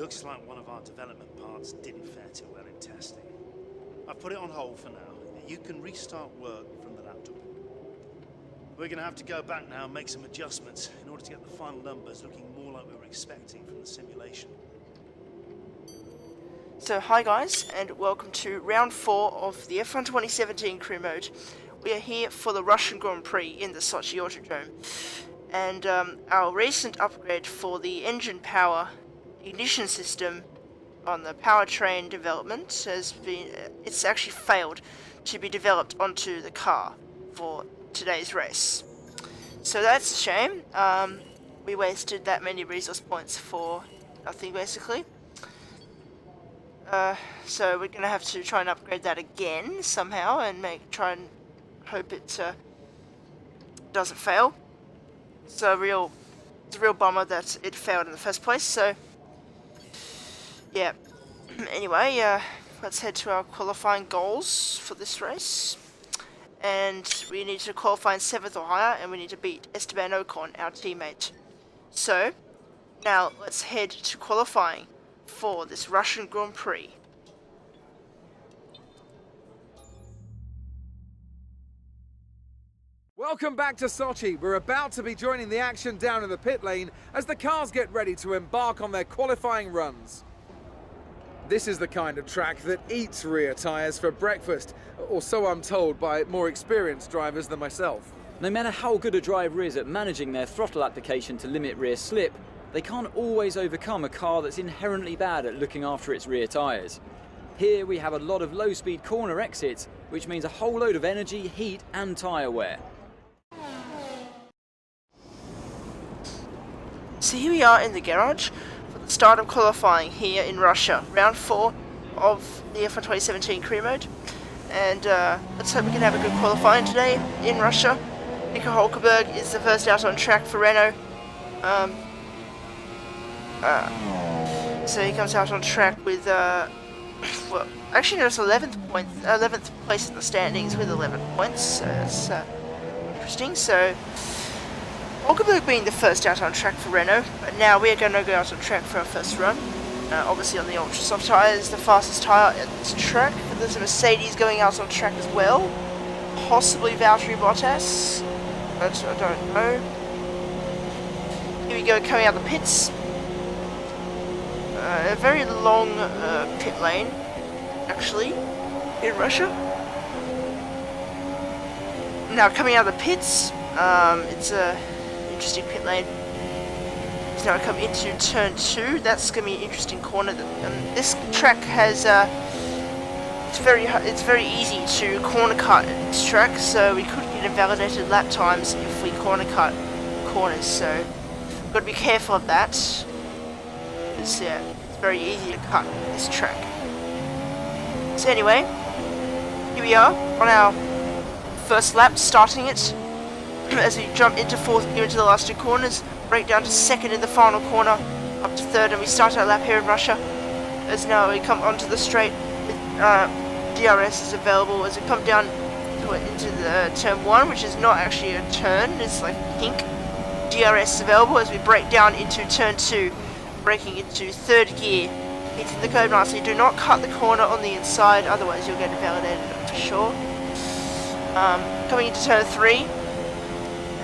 Looks like one of our development parts didn't fare too well in testing. I've put it on hold for now. You can restart work from the laptop. We're going to have to go back now and make some adjustments in order to get the final numbers looking more like we were expecting from the simulation. So hi guys, and welcome to round 4 of the F1 2017 crew mode. We are here for the Russian Grand Prix in the Sochi Autodrom, and our recent upgrade for the engine power ignition system on the powertrain development has been, it's actually failed to be developed onto the car for today's race. So that's a shame. We wasted that many resource points for nothing basically. So we're going to have to try and upgrade that again somehow and try and hope it doesn't fail. It's a real bummer that it failed in the first place. So yeah. Anyway, let's head to our qualifying goals for this race. And we need to qualify in 7th or higher, and we need to beat Esteban Ocon, our teammate. So now let's head to qualifying for this Russian Grand Prix. Welcome back to Sochi. We're about to be joining the action down in the pit lane as the cars get ready to embark on their qualifying runs. This is the kind of track that eats rear tyres for breakfast, or so I'm told by more experienced drivers than myself. No matter how good a driver is at managing their throttle application to limit rear slip, they can't always overcome a car that's inherently bad at looking after its rear tyres. Here we have a lot of low-speed corner exits, which means a whole load of energy, heat and tyre wear. So here we are in the garage for the start of qualifying here in Russia, round 4 of the F1 2017 career mode. And let's hope we can have a good qualifying today in Russia. Nico Hulkenberg is the first out on track for Renault. So he comes out on track with, well, actually there's 11th place in the standings with 11 points, so that's interesting. So Hulkenberg being the first out on track for Renault, but now we are going to go out on track for our first run. Obviously on the ultra soft tyres, the fastest tyre at this track. There's a Mercedes going out on track as well, possibly Valtteri Bottas, but I don't know. Here we go, coming out the pits. A very long pit lane, actually, in Russia. Now coming out of the pits, it's a interesting pit lane. So now I come into turn 2. That's going to be an interesting corner. This track has it's very easy to corner cut this track, so we could get invalidated lap times if we corner cut corners. So we've got to be careful of that. Because yeah, it's very easy to cut this track. So anyway, here we are on our first lap, starting it. As we jump into 4th gear into the last 2 corners, break down to 2nd in the final corner, up to 3rd, and we start our lap here in Russia. As now we come onto the straight, DRS is available as we come down into the turn 1, which is not actually a turn, it's like pink. DRS is available as we break down into turn 2, breaking into 3rd gear, hitting the curb nicely. Do not cut the corner on the inside, otherwise you'll get invalidated for sure. Coming into turn 3,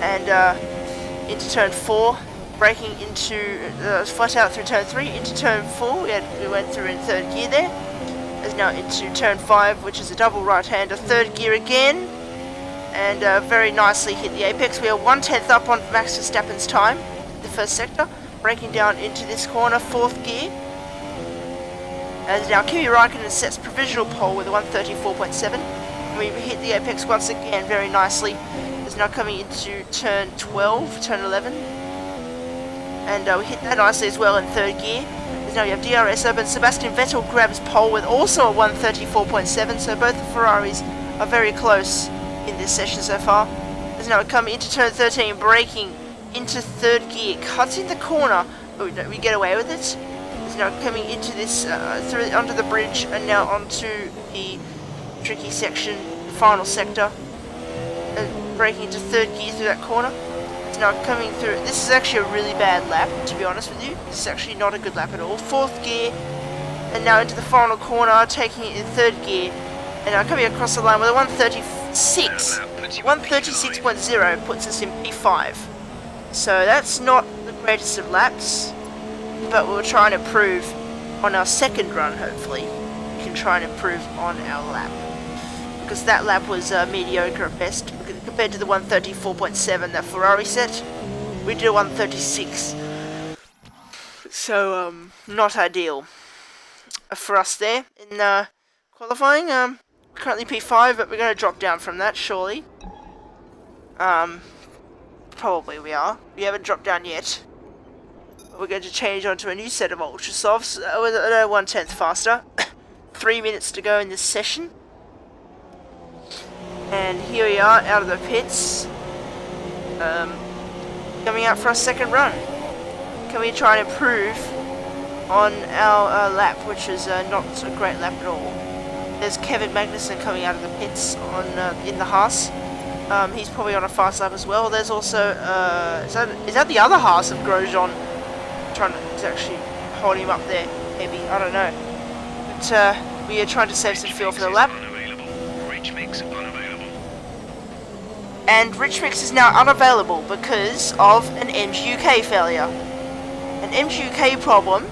and into turn 4, braking into flat out through turn 3 into turn 4. We went through in 3rd gear there. As now into turn 5, which is a double right-hander, 3rd gear again, and very nicely hit the apex. We are 1/10 up on Max Verstappen's time, the first sector, braking down into this corner, 4th gear. As now Kimi Räikkönen sets provisional pole with a 134.7. We hit the apex once again very nicely. Is now coming into turn 12, turn 11, and we hit that nicely as well in 3rd gear. As now we have DRS open. Sebastian Vettel grabs pole with also a 134.7, so both the Ferraris are very close in this session so far. As now we come into turn 13, braking into 3rd gear, cutting the corner, but we get away with it. As now coming into this through under the bridge and now onto the tricky section, the final sector. Braking into 3rd gear through that corner. It's now coming through. This is actually a really bad lap, to be honest with you. This is actually not a good lap at all. 4th gear, and now into the final corner, taking it in 3rd gear, and now coming across the line with a 136. 136.0 puts us in P5. So that's not the greatest of laps, but we'll try and improve on our 2nd run, hopefully. We can try and improve on our lap. Because that lap was mediocre at best, compared to the 134.7 that Ferrari set. We did a 136. So, not ideal for us there in qualifying. Currently P5, but we're going to drop down from that, surely. Probably we are. We haven't dropped down yet. We're going to change onto a new set of Ultra Softs with 1/10 faster. 3 minutes to go in this session. And here we are, out of the pits. Coming out for our 2nd run. Can we try and improve on our lap, which is not a great lap at all. There's Kevin Magnussen coming out of the pits on in the Haas. He's probably on a fast lap as well. There's also is that the other Haas of Grosjean? Trying to actually hold him up there, maybe, I don't know. But we are trying to save some fuel for the lap. And Rich Mix is now unavailable because of an MGUK failure. An MGUK problem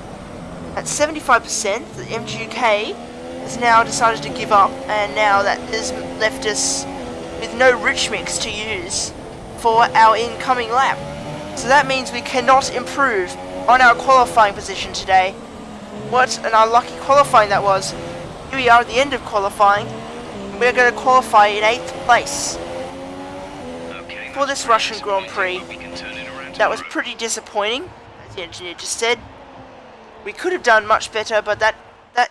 at 75%. The MGUK has now decided to give up, and now that has left us with no Rich Mix to use for our incoming lap. So that means we cannot improve on our qualifying position today. What an unlucky qualifying that was. Here we are at the end of qualifying. We're going to qualify in 8th place for this Russian Grand Prix. That was pretty disappointing, as the engineer just said. We could have done much better, but that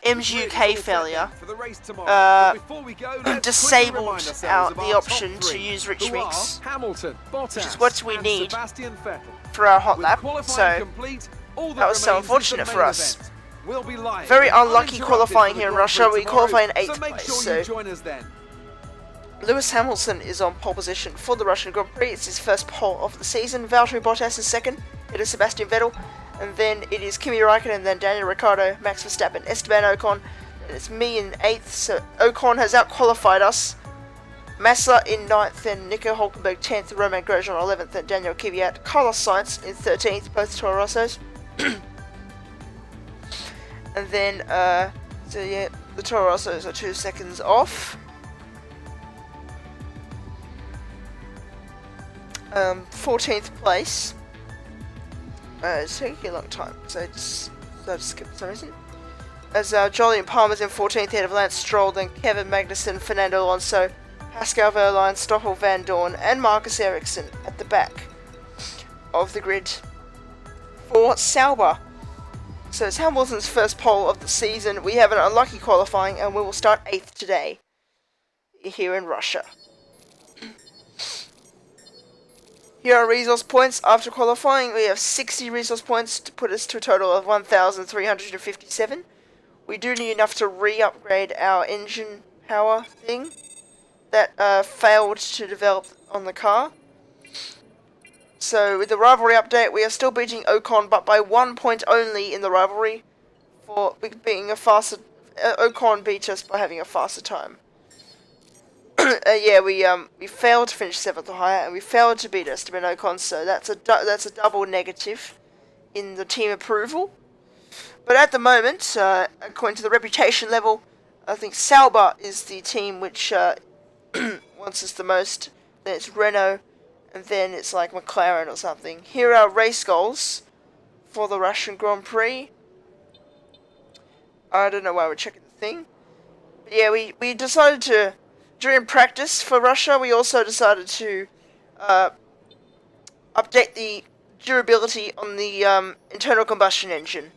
MGUK failure disabled the option to use Rich Mix, which is what we need for our hot lap. So that was so unfortunate for us. Very unlucky qualifying here in Russia. We qualify in 8th place. So Lewis Hamilton is on pole position for the Russian Grand Prix. It's his first pole of the season. Valtteri Bottas is 2nd. It is Sebastian Vettel. And then it is Kimi Raikkonen, then Daniel Ricciardo, Max Verstappen, Esteban Ocon. And it's me in 8th. So Ocon has out-qualified us. Massa in 9th, and Nico Hulkenberg 10th, Romain Grosjean 11th, and Daniel Kvyat, Carlos Sainz in 13th, both Toro Rossos. And then, so yeah, the Toro Rossos are 2 seconds off. 14th place. It's taking a long time, so I just skipped for some reason. As Jolyon Palmer's in 14th, ahead of Lance Stroll, then Kevin Magnussen, Fernando Alonso, Pascal Wehrlein, Stoffel Van Dorn, and Marcus Ericsson at the back of the grid for Sauber. So it's Hamilton's first pole of the season. We have an unlucky qualifying, and we will start 8th today here in Russia. Here are resource points after qualifying. We have 60 resource points to put us to a total of 1,357. We do need enough to re-upgrade our engine power thing that failed to develop on the car. So with the rivalry update, we are still beating Ocon, but by 1 point only in the rivalry for being a faster. Ocon beat us by having a faster time. Yeah, we failed to finish 7th or higher, and we failed to beat Esteban Ocon, so that's a double negative in the team approval. But at the moment, according to the reputation level, I think Sauber is the team which wants us the most. Then it's Renault, and then it's like McLaren or something. Here are race goals for the Russian Grand Prix. I don't know why we're checking the thing. But yeah, we decided to, during practice for Russia, we also decided to update the durability on the internal combustion engine.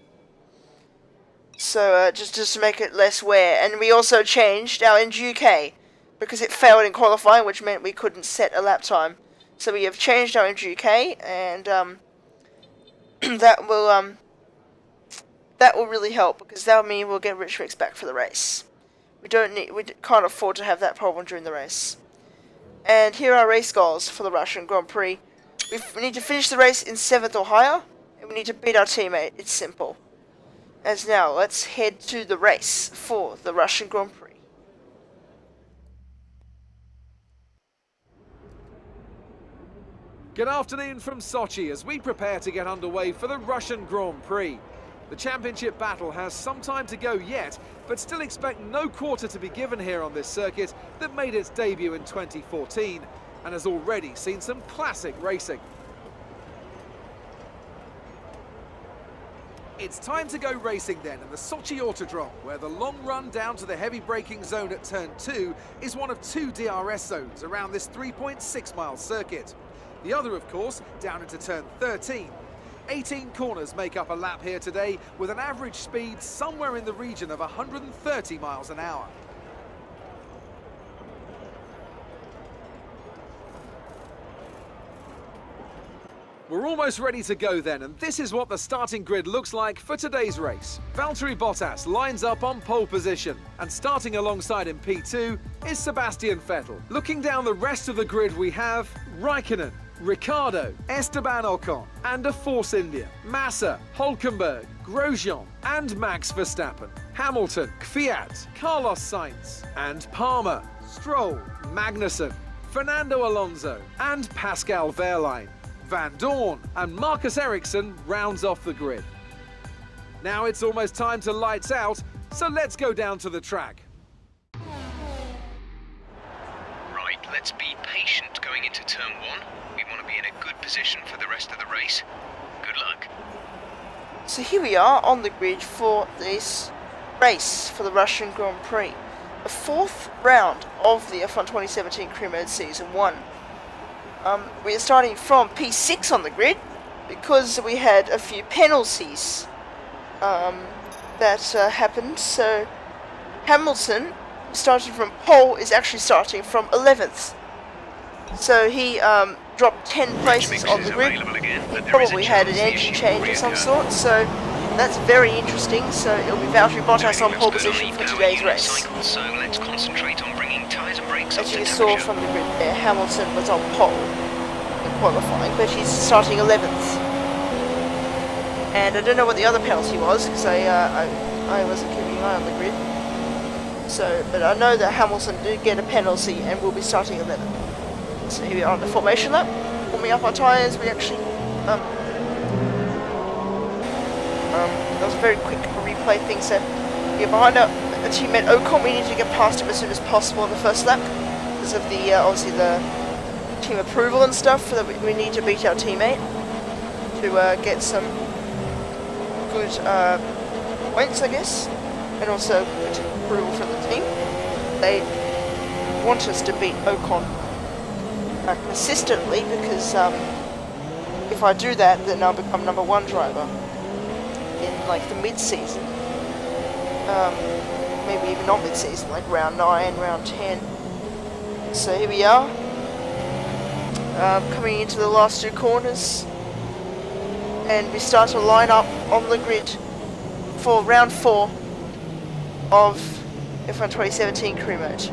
So just to make it less wear. And we also changed our MGUK because it failed in qualifying, which meant we couldn't set a lap time. So we have changed our MGUK, and that will really help, because that will mean we'll get Rich Mix back for the race. We can't afford to have that problem during the race. And here are race goals for the Russian Grand Prix. We need to finish the race in 7th or higher, and we need to beat our teammate. It's simple. As now, let's head to the race for the Russian Grand Prix. Good afternoon from Sochi as we prepare to get underway for the Russian Grand Prix. The championship battle has some time to go yet, but still expect no quarter to be given here on this circuit that made its debut in 2014 and has already seen some classic racing. It's time to go racing then in the Sochi Autodrom, where the long run down to the heavy braking zone at turn 2 is one of 2 DRS zones around this 3.6 mile circuit. The other, of course, down into turn 13. 18 corners make up a lap here today, with an average speed somewhere in the region of 130 miles an hour. We're almost ready to go then, and this is what the starting grid looks like for today's race. Valtteri Bottas lines up on pole position, and starting alongside in P2 is Sebastian Vettel. Looking down the rest of the grid, we have Raikkonen, Ricciardo, Esteban Ocon, and a Force India, Massa, Hülkenberg, Grosjean, and Max Verstappen, Hamilton, Kvyat, Carlos Sainz, and Palmer, Stroll, Magnussen, Fernando Alonso, and Pascal Wehrlein. Van Dorn and Marcus Ericsson rounds off the grid. Now it's almost time to lights out, so let's go down to the track. Right, let's be patient going into turn 1. We want to be in a good position for the rest of the race. Good luck. So here we are on the grid for this race for the Russian Grand Prix. The 4th round of the F1 2017 Career Mode Season 1. We are starting from P6 on the grid because we had a few penalties that happened. So Hamilton, starting from pole, is actually starting from 11th. So he dropped 10 places on the grid. He probably had an engine change of some sort, so that's very interesting. So it'll be Valtteri Bottas on pole position for today's race. So let's concentrate on bringing tyres and brakes up As to you saw from the grid there, Hamilton was on pole in qualifying, but he's starting 11th. And I don't know what the other penalty was, because I wasn't keeping an eye on the grid. So, but I know that Hamilton did get a penalty and will be starting 11th. So here we are on the formation lap, warming up our tyres. We actually, that was a very quick replay thing. So we're behind our teammate Ocon. We need to get past him as soon as possible in the first lap because of the obviously the team approval and stuff. That we need to beat our teammate to get some good points, I guess, and also good approval from the team. They want us to beat Ocon consistently because if I do that, then I'll become #1 driver in like the mid-season. Maybe even not mid-season, like round 9, round 10. So here we are, coming into the last 2 corners, and we start to line up on the grid for round 4 of F1 2017 Career Mode.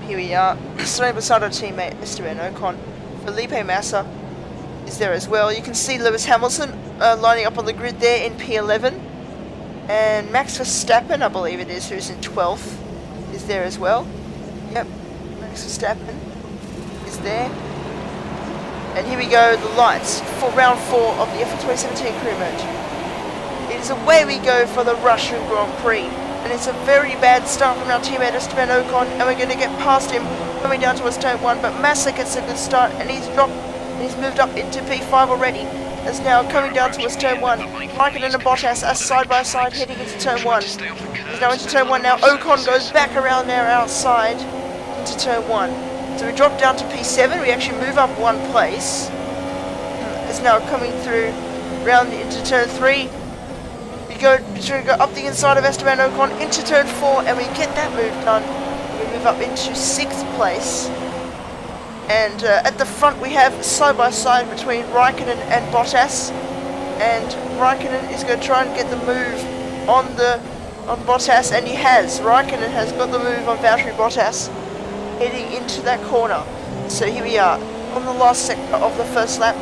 Here we are, starting beside our teammate Esteban Ocon. Felipe Massa is there as well. You can see Lewis Hamilton lining up on the grid there in P11. And Max Verstappen, I believe it is, who's in 12th, is there as well. Yep, Max Verstappen is there. And here we go, the lights for round 4 of the F1 2017 Career Mode. It is away we go for the Russian Grand Prix. And it's a very bad start from our teammate Esteban Ocon, and we're going to get past him coming down towards turn 1. But Massa gets a good start, and he's moved up into P5 already. As now coming down towards turn 1. Raikkonen and Bottas are side by side heading into turn 1. He's now into turn 1 now. Ocon goes back around there outside into turn 1. So we drop down to P7. We actually move up 1 place. It's now coming through round into turn 3. We go up the inside of Esteban Ocon into turn 4, and we get that move done. We move up into 6th place. And at the front we have side by side between Raikkonen and Bottas. And Raikkonen is going to try and get the move on Bottas, and he has. Raikkonen has got the move on Valtteri Bottas heading into that corner. So here we are on the last sector of the first lap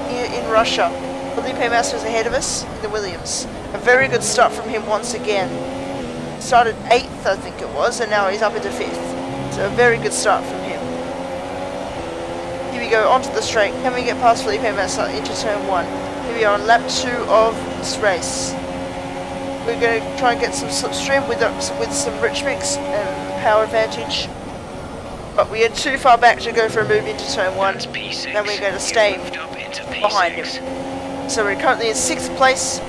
here in Russia. Felipe Massa is ahead of us in the Williams. A very good start from him once again. Started 8th, I think it was, and now he's up into 5th. So a very good start from him. Here we go, onto the straight. Can we get past Felipe Massa into turn 1? Here we are on lap 2 of this race. We're going to try and get some slipstream with some rich mix and power advantage. But we are too far back to go for a move into turn 1, and we're going to stay behind him. So we're currently in 6th place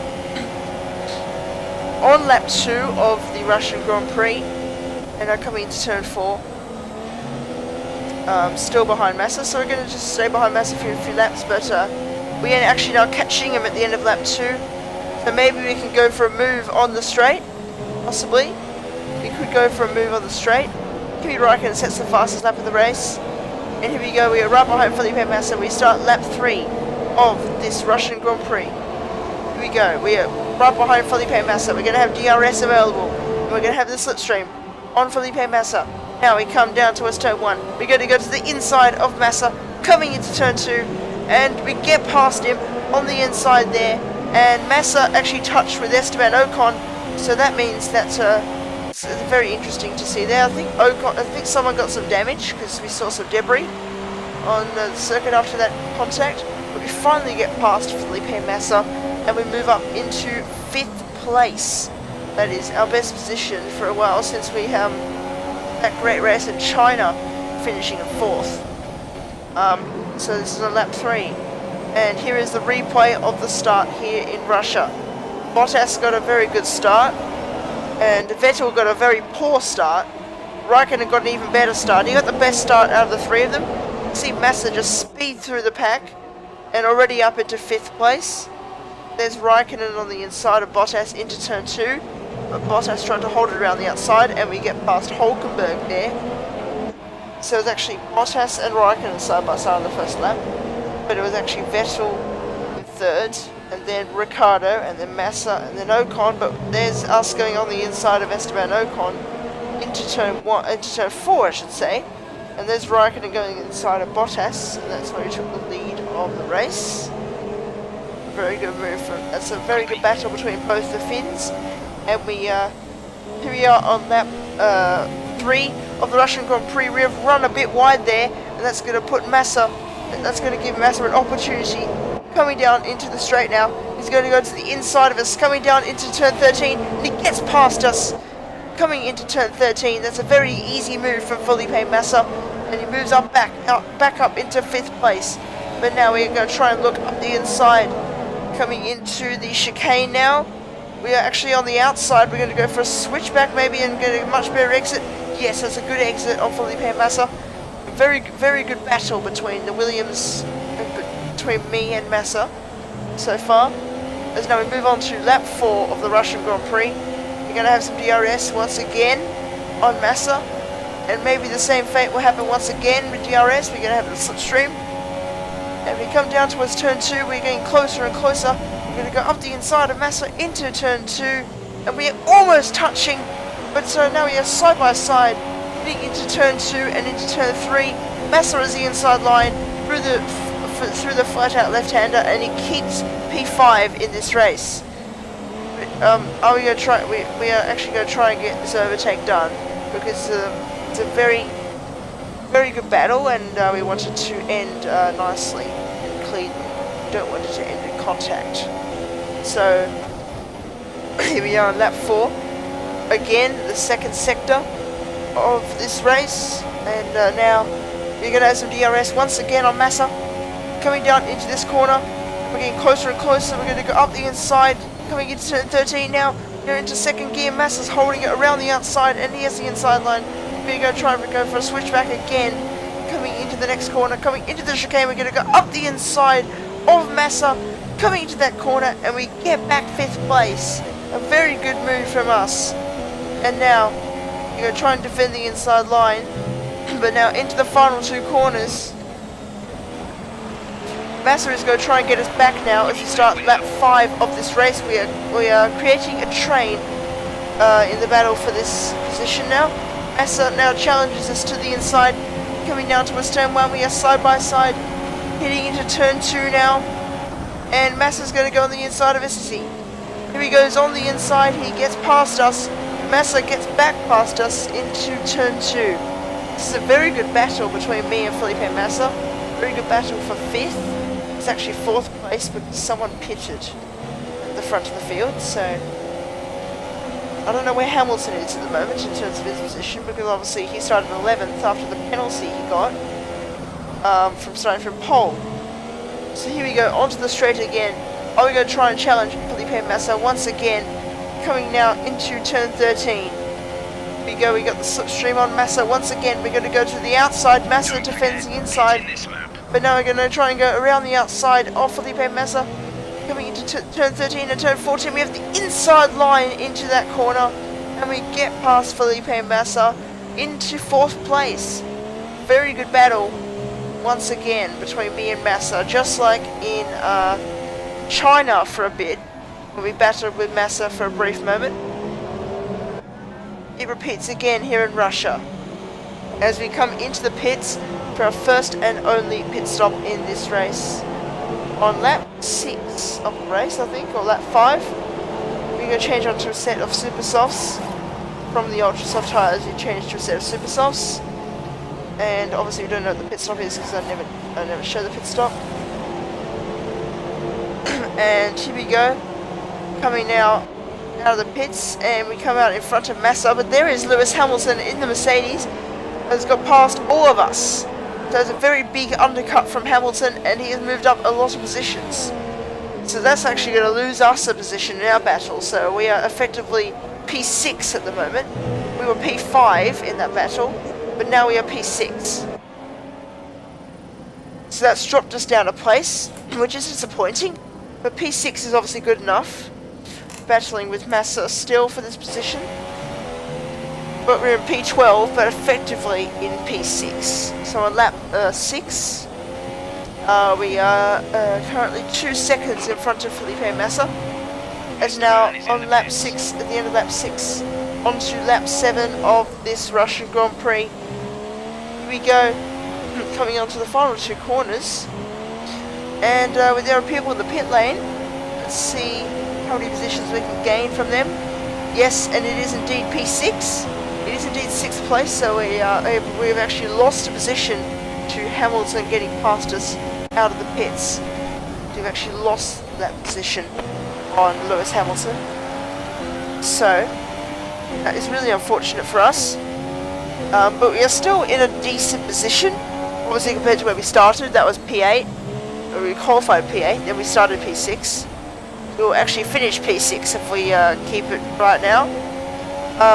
on lap 2 of the Russian Grand Prix, and are coming into turn 4. Still behind Massa, so we're going to just stay behind Massa for a few laps, but we are actually now catching him at the end of lap 2. So maybe we can go for a move on the straight, possibly. We could go for a move on the straight. Kimi Räikkönen sets the fastest lap of the race. And here we go, we are right behind Felipe Massa. We start lap 3 of this Russian Grand Prix. Here we go, we are right behind Felipe Massa. We're going to have DRS available. And we're going to have the slipstream on Felipe Massa. Now we come down towards turn 1. We're going to go to the inside of Massa, coming into turn 2. And we get past him on the inside there. And Massa actually touched with Esteban Ocon. So that means that it's very interesting to see there. I think someone got some damage because we saw some debris on the circuit after that contact. But we finally get past Felipe Massa and we move up into 5th place. That is our best position for a while since we that great race in China, finishing in 4th. So this is on lap 3. And here is the replay of the start here in Russia. Bottas got a very good start. And Vettel got a very poor start. Raikkonen got an even better start. He got the best start out of the 3 of them. You see Massa just speed through the pack and already up into 5th place. There's Raikkonen on the inside of Bottas into turn 2. But Bottas trying to hold it around the outside, and we get past Hulkenberg there. So it's actually Bottas and Raikkonen side by side on the first lap. But it was actually Vettel in 3rd. And then Ricciardo, and then Massa, and then Ocon, but there's us going on the inside of Esteban Ocon into turn 4, I should say. And there's Raikkonen going inside of Bottas, and that's where he took the lead of the race. Very good move that's a very good battle between both the Finns. And here we are on lap 3 of the Russian Grand Prix. We have run a bit wide there, and that's going to put Massa, that's going to give Massa an opportunity. Coming down into the straight now. He's going to go to the inside of us, coming down into turn 13, and he gets past us. Coming into turn 13, that's a very easy move from Felipe Massa, and he moves up back up into 5th place. But now we're going to try and look up the inside. Coming into the chicane now. We are actually on the outside. We're going to go for a switchback maybe and get a much better exit. Yes, that's a good exit on Felipe Massa. Very, very good battle between the Williams, between me and Massa so far. As now we move on to lap 4 of the Russian Grand Prix. We're going to have some DRS once again on Massa, and maybe the same fate will happen once again with DRS. We're going to have a slipstream, and we come down towards turn 2. We're getting closer and closer. We're going to go up the inside of Massa into turn 2, and we're almost touching, but so now we are side by side heading into turn 2 and into turn 3. Massa is the inside line through the flat-out left-hander, and he keeps P5 in this race. Are we going to try? We are actually going to try and get this overtake done because it's a very, very good battle, and we want it to end nicely and cleanly. We don't want it to end in contact. So here we are on lap 4. Again, the second sector of this race, and now we're going to have some DRS once again on Massa. Coming down into this corner, we're getting closer and closer. We're going to go up the inside, coming into turn 13 now. We're into second gear. Massa's holding it around the outside, and he has the inside line. We're going to try and go for a switchback again. Coming into the next corner, coming into the chicane, we're going to go up the inside of Massa, coming into that corner, and we get back 5th place. A very good move from us. And now we're going to try and defend the inside line, but now into the final 2 corners. Massa is going to try and get us back now as we start lap 5 of this race. We are creating a train in the battle for this position now. Massa now challenges us to the inside. Coming down towards turn 1, we are side by side. Heading into turn 2 now. And Massa's going to go on the inside of SC. Here he goes on the inside, he gets past us. Massa gets back past us into turn 2. This is a very good battle between me and Felipe Massa. Very good battle for 5th. It's actually 4th place because someone pitted at the front of the field, so I don't know where Hamilton is at the moment in terms of his position, because obviously he started 11th after the penalty he got from starting from pole. So here we go, onto the straight again. Are we going to try and challenge Felipe Massa once again? Coming now into turn 13. Here we go, we got the slipstream on Massa once again. We're going to go to the outside. Massa defends the inside. But now we're going to try and go around the outside of Felipe Massa. Coming into turn 13 and turn 14, we have the inside line into that corner. And we get past Felipe Massa into 4th place. Very good battle once again between me and Massa, just like in China for a bit, when we battled with Massa for a brief moment. It repeats again here in Russia as we come into the pits for our first and only pit stop in this race. On lap 6 of the race, I think, or lap 5, we're going to change onto a set of super softs. From the ultra soft tires, we change to a set of super softs. And obviously we don't know what the pit stop is because I never show the pit stop. And here we go, coming now out of the pits, and we come out in front of Massa, but there is Lewis Hamilton in the Mercedes, has got past all of us. So it's a very big undercut from Hamilton, and he has moved up a lot of positions. So that's actually going to lose us a position in our battle, so we are effectively P6 at the moment. We were P5 in that battle, but now we are P6. So that's dropped us down a place, which is disappointing. But P6 is obviously good enough. Battling with Massa still for this position. But we're in P12, but effectively in P6. So on lap 6, we are currently 2 seconds in front of Felipe Massa. As now on lap 6, at the end of lap 6, onto lap 7 of this Russian Grand Prix. Here we go, coming onto the final 2 corners. And there are people in the pit lane. Let's see how many positions we can gain from them. Yes, and it is indeed P6. It is indeed 6th place, so we've actually lost a position to Hamilton getting past us out of the pits. We've actually lost that position on Lewis Hamilton. So, that is really unfortunate for us. But we are still in a decent position. Obviously compared to where we started, that was P8. We qualified P8, then we started P6. We'll actually finish P6 if we keep it right now.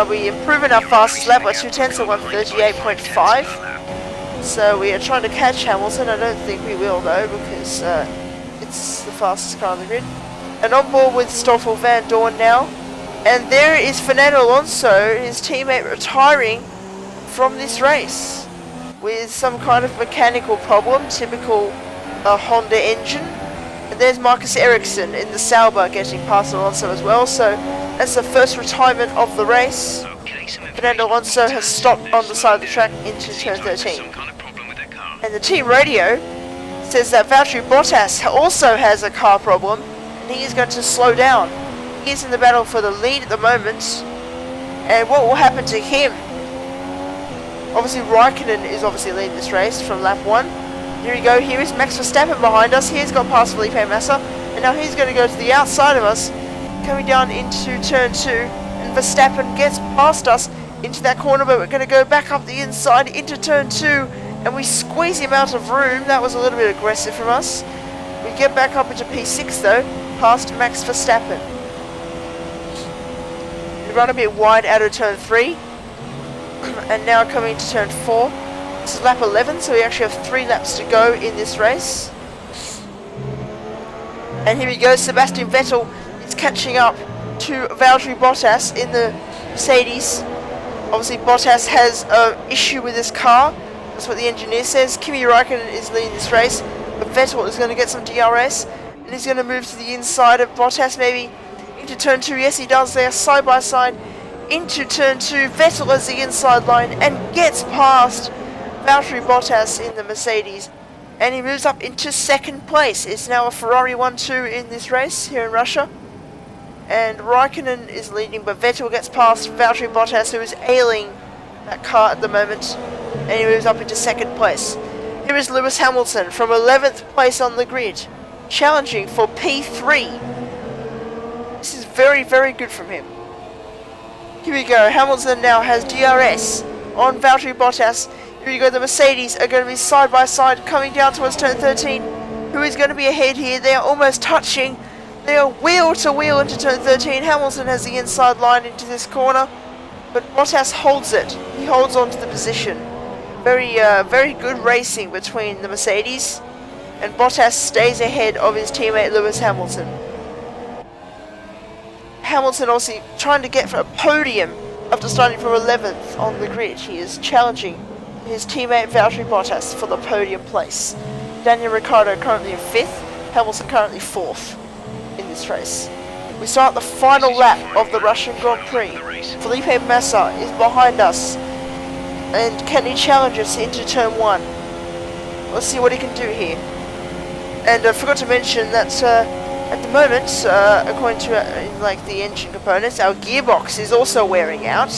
We improving our fastest lap by 2 tenths of 138.5. So we are trying to catch Hamilton. I don't think we will though, because it's the fastest car on the grid. And on board with Stoffel Van Dorn now. And there is Fernando Alonso, his teammate, retiring from this race with some kind of mechanical problem, typical Honda engine. And there's Marcus Ericsson in the Sauber getting past Alonso as well, so that's the first retirement of the race. Fernando Alonso has stopped on the side of the track into turn 13. And the team radio says that Valtteri Bottas also has a car problem, and he is going to slow down. He is in the battle for the lead at the moment, and what will happen to him? Obviously Raikkonen is obviously leading this race from lap 1. Here we go, here is Max Verstappen behind us. He's got past Felipe Massa, and now he's going to go to the outside of us, coming down into turn 2, and Verstappen gets past us into that corner, but we're going to go back up the inside into turn 2, and we squeeze him out of room. That was a little bit aggressive from us. We get back up into P6 though, past Max Verstappen. We run a bit wide out of turn 3, and now coming to turn 4. This is lap 11, so we actually have 3 laps to go in this race. And here we go, Sebastian Vettel is catching up to Valtteri Bottas in the Mercedes. Obviously Bottas has an issue with his car, that's what the engineer says. Kimi Raikkonen is leading this race, but Vettel is going to get some DRS, and he's going to move to the inside of Bottas, maybe into turn 2. Yes, he does there, side by side into turn 2. Vettel has the inside line and gets past Valtteri Bottas in the Mercedes, And he moves up into second place. It's now a Ferrari 1-2 in this race here in Russia. And Raikkonen is leading, but Vettel gets past Valtteri Bottas, who is ailing that car at the moment. And he moves up into second place. Here is Lewis Hamilton from 11th place on the grid, challenging for P3. This is very, very good from him. Here we go. Hamilton now has DRS on Valtteri Bottas. Here we go. The Mercedes are going to be side by side coming down towards turn 13. Who is going to be ahead here? They are almost touching. They are wheel to wheel into turn 13. Hamilton has the inside line into this corner, but Bottas holds it. He holds on to the position. Very good racing between the Mercedes, and Bottas stays ahead of his teammate Lewis Hamilton. Hamilton also trying to get for a podium after starting from 11th on the grid. He is challenging his teammate Valtteri Bottas for the podium place. Daniel Ricciardo currently in 5th, Hamilton currently 4th in this race. We start the final lap of the Russian Grand Prix. Felipe Massa is behind us, and can he challenge us into turn 1? Let's see what he can do here. And I forgot to mention that at the moment, according to the engine components, our gearbox is also wearing out.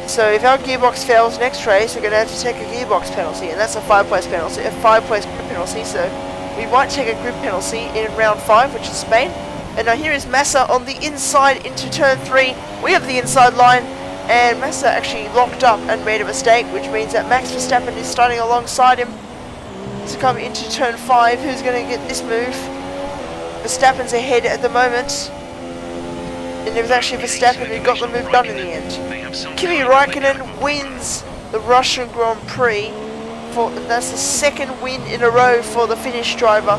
So if our gearbox fails next race, we're going to have to take a gearbox penalty, and that's a 5-place penalty, a 5-place grip penalty. So we might take a grip penalty in round 5, which is Spain. And now here is Massa on the inside into turn 3. We have the inside line, and Massa actually locked up and made a mistake, which means that Max Verstappen is starting alongside him to come into turn 5. Who's going to get this move? Verstappen's ahead at the moment, and it was actually Verstappen who got the move done in the end. Kimi Raikkonen wins the Russian Grand Prix. That's the second win in a row for the Finnish driver,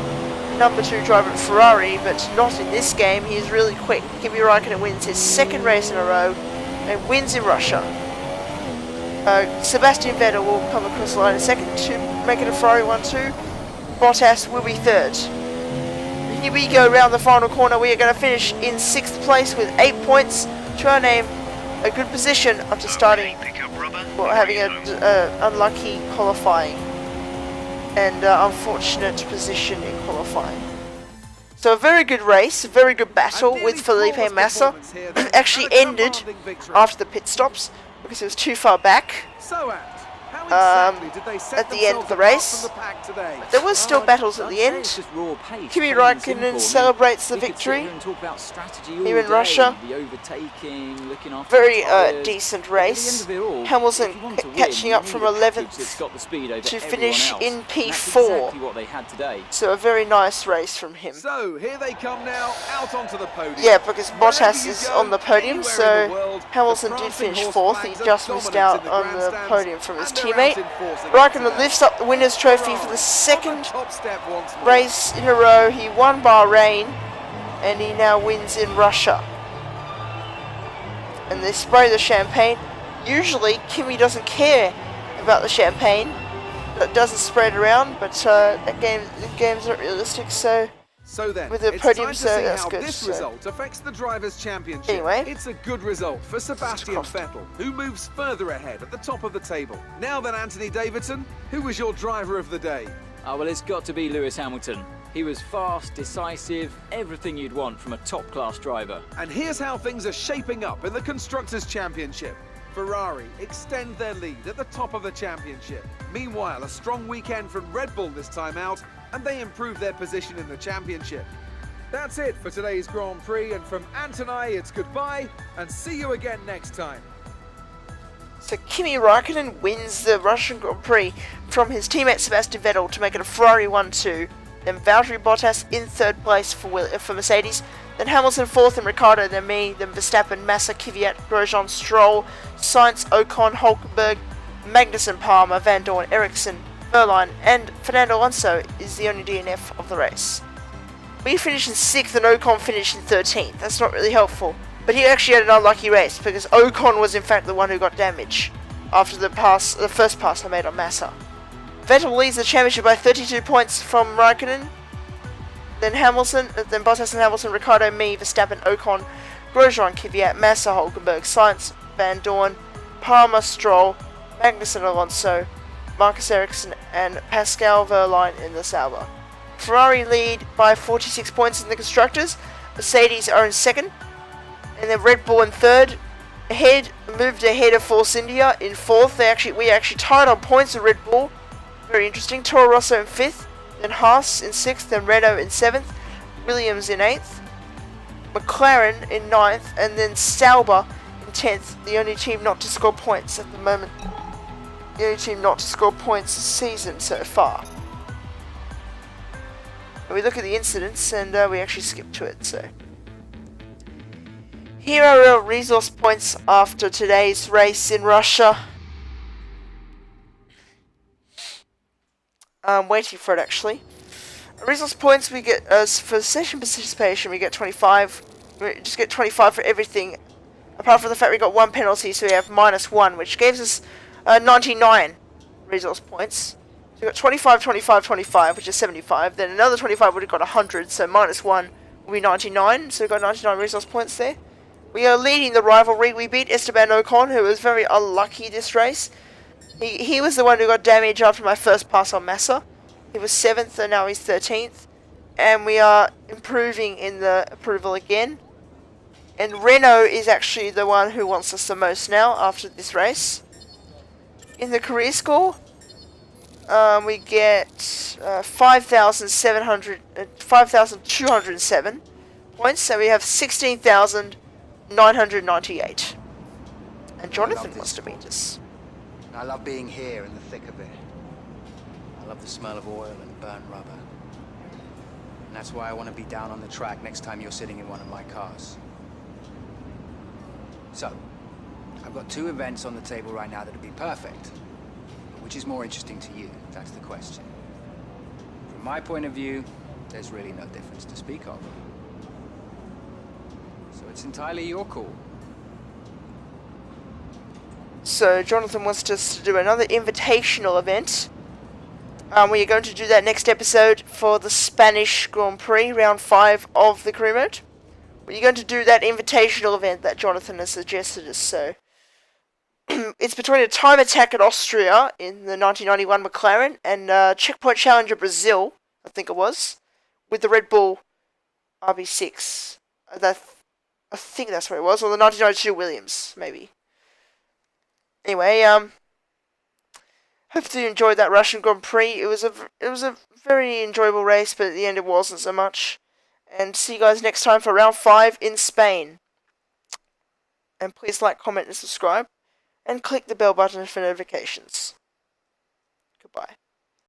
number 2 driver at Ferrari, but not in this game. He is really quick. Kimi Raikkonen wins his second race in a row and wins in Russia. Sebastian Vettel will come across the line in second to make it a Ferrari 1-2. Bottas will be third. Here we go around the final corner. We are going to finish in 6th place with 8 points to our name. A good position after starting or having an unlucky qualifying and unfortunate position in qualifying. So a very good race, a very good battle with Felipe Massa. It actually ended after the pit stops because it was too far back. At the end of the race. But there was still battles at the end. Kimi Raikkonen celebrates the victory here in Russia. Very decent race. Hamilton catching up from 11th to finish in P4. So a very nice race from him. So here they come now, out onto the podium. Yeah, because Bottas is on the podium, so Hamilton did finish 4th. He just missed out on the podium from his teammate. Raikkonen lifts up the winner's trophy for the second race in a row. He won Bahrain, and he now wins in Russia. And they spray the champagne. Usually Kimi doesn't care about the champagne, but doesn't spread around, but the game's not realistic, so then, with the podium, so that's good. This result affects the Drivers' Championship. Anyway, it's a good result for Sebastian Vettel, who moves further ahead at the top of the table. Now then, Anthony Davidson, who was your driver of the day? Well, it's got to be Lewis Hamilton. He was fast, decisive, everything you'd want from a top-class driver. And here's how things are shaping up in the Constructors' Championship. Ferrari extend their lead at the top of the championship. Meanwhile, a strong weekend from Red Bull this time out, and they improve their position in the championship. That's it for today's Grand Prix, and from Ant and I, it's goodbye, and see you again next time. so Kimi Raikkonen wins the Russian Grand Prix from his teammate Sebastian Vettel to make it a Ferrari 1-2. Then Valtteri Bottas in 3rd place for Mercedes. Then Hamilton 4th, and Ricciardo, then me, then Verstappen, Massa, Kvyat, Grosjean, Stroll, Sainz, Ocon, Hulkenberg, Magnussen, Palmer, Van Dorn, Ericsson, Wehrlein, and Fernando Alonso is the only DNF of the race. We finished in 6th and Ocon finished in 13th. That's not really helpful. But he actually had an unlucky race because Ocon was in fact the one who got damage after the first pass I made on Massa. Vettel leads the championship by 32 points from Raikkonen. Then Bottas and Hamilton, Ricciardo, me, Verstappen, Ocon, Grosjean, Kvyat, Massa, Hulkenberg, Sainz, Van Dorn, Palmer, Stroll, Magnussen, Alonso, Marcus Ericsson and Pascal Wehrlein in the Sauber. Ferrari lead by 46 points in the Constructors. Mercedes are in second. And then Red Bull in third. Moved ahead of Force India in fourth. We actually tied on points with Red Bull. Very interesting. Toro Rosso in fifth. Then Haas in sixth. Then Renault in seventh. Williams in eighth. McLaren in ninth. And then Sauber in 10th. The only team not to score points at the moment. The only team not to score points this season so far. And we look at the incidents and we actually skip to it. So here are our resource points after today's race in Russia. I'm waiting for it actually. Resource points we get for session participation we get 25. We just get 25 for everything, apart from the fact we got one penalty, so we have -1, which gives us 99 resource points. So we got 25, 25, 25, which is 75. Then another 25 would have got 100, so -1 will be 99. So we got 99 resource points there. We are leading the rivalry. We beat Esteban Ocon, who was very unlucky this race. He was the one who got damage after my first pass on Massa. He was 7th and now he's 13th. And we are improving in the approval again. And Renault is actually the one who wants us the most now after this race. In the career score, we get 5,207 points. So we have 16,998. And Jonathan wants to beat us. I love being here in the thick of it. I love the smell of oil and burnt rubber. And that's why I want to be down on the track next time you're sitting in one of my cars. So, I've got 2 events on the table right now that would be perfect. But which is more interesting to you? That's the question. From my point of view, there's really no difference to speak of. So it's entirely your call. So Jonathan wants us to do another invitational event. We are going to do that next episode for the Spanish Grand Prix, round 5 of the career mode. We're going to do that invitational event that Jonathan has suggested us. So it's between a time attack at Austria in the 1991 McLaren and Checkpoint Challenger Brazil, I think it was, with the Red Bull RB6. I think that's what it was, or the 1992 Williams, maybe. Anyway, hope you enjoyed that Russian Grand Prix. It was a very enjoyable race, but at the end it wasn't so much. And see you guys next time for round 5 in Spain. And please like, comment, and subscribe. And click the bell button for notifications. Goodbye.